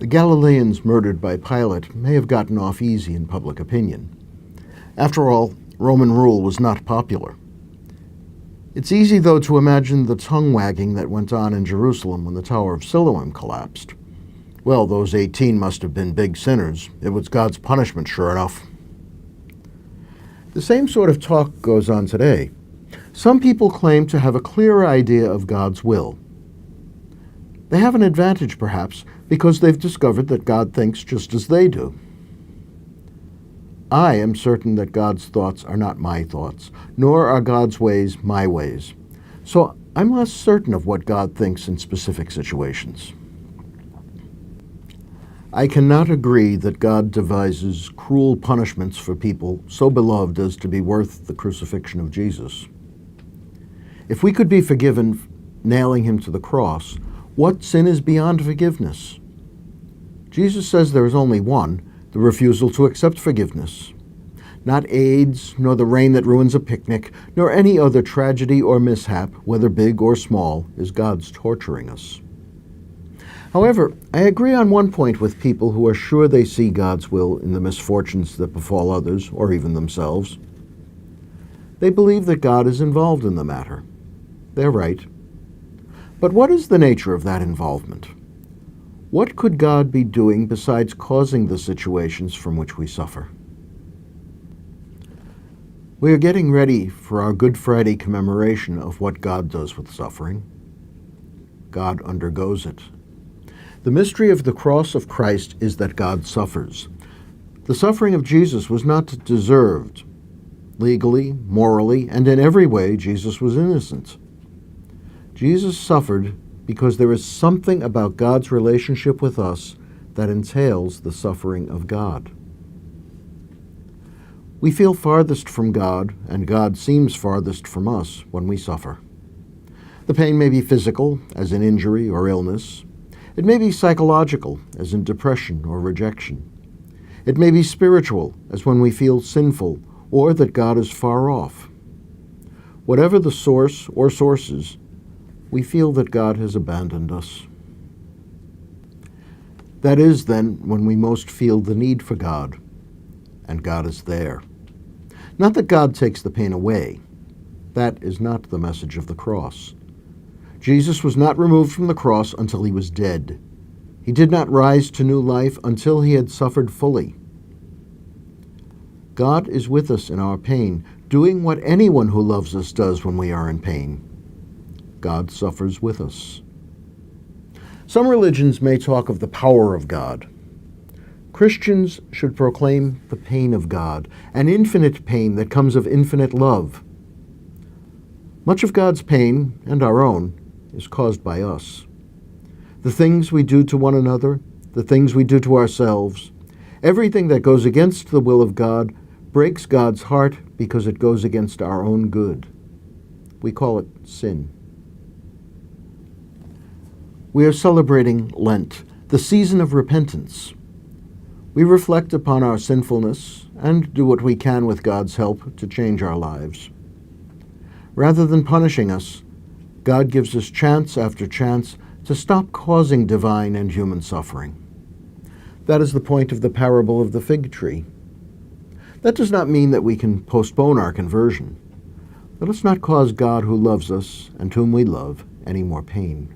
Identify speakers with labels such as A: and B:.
A: The Galileans murdered by Pilate may have gotten off easy in public opinion. After all, Roman rule was not popular. It's easy, though, to imagine the tongue-wagging that went on in Jerusalem when the Tower of Siloam collapsed. Well, those 18 must have been big sinners. It was God's punishment, sure enough. The same sort of talk goes on today. Some people claim to have a clearer idea of God's will. They have an advantage, perhaps, because they've discovered that God thinks just as they do. I am certain that God's thoughts are not my thoughts, nor are God's ways my ways. So I'm less certain of what God thinks in specific situations. I cannot agree that God devises cruel punishments for people so beloved as to be worth the crucifixion of Jesus. If we could be forgiven nailing him to the cross, what sin is beyond forgiveness? Jesus says there is only one, the refusal to accept forgiveness. Not AIDS, nor the rain that ruins a picnic, nor any other tragedy or mishap, whether big or small, is God's torturing us. However, I agree on one point with people who are sure they see God's will in the misfortunes that befall others, or even themselves. They believe that God is involved in the matter. They're right. But what is the nature of that involvement? What could God be doing besides causing the situations from which we suffer? We are getting ready for our Good Friday commemoration of what God does with suffering. God undergoes it. The mystery of the cross of Christ is that God suffers. The suffering of Jesus was not deserved. Legally, morally, and in every way, Jesus was innocent. Jesus suffered because there is something about God's relationship with us that entails the suffering of God. We feel farthest from God, and God seems farthest from us when we suffer. The pain may be physical, as in injury or illness. It may be psychological, as in depression or rejection. It may be spiritual, as when we feel sinful, or that God is far off. Whatever the source or sources, we feel that God has abandoned us. That is, then, when we most feel the need for God, and God is there. Not that God takes the pain away. That is not the message of the cross. Jesus was not removed from the cross until he was dead. He did not rise to new life until he had suffered fully. God is with us in our pain, doing what anyone who loves us does when we are in pain. God suffers with us. Some religions may talk of the power of God. Christians should proclaim the pain of God, an infinite pain that comes of infinite love. Much of God's pain, and our own, is caused by us. The things we do to one another, the things we do to ourselves, everything that goes against the will of God breaks God's heart because it goes against our own good. We call it sin. We are celebrating Lent, the season of repentance. We reflect upon our sinfulness and do what we can with God's help to change our lives. Rather than punishing us, God gives us chance after chance to stop causing divine and human suffering. That is the point of the parable of the fig tree. That does not mean that we can postpone our conversion. Let us not cause God who loves us and whom we love any more pain.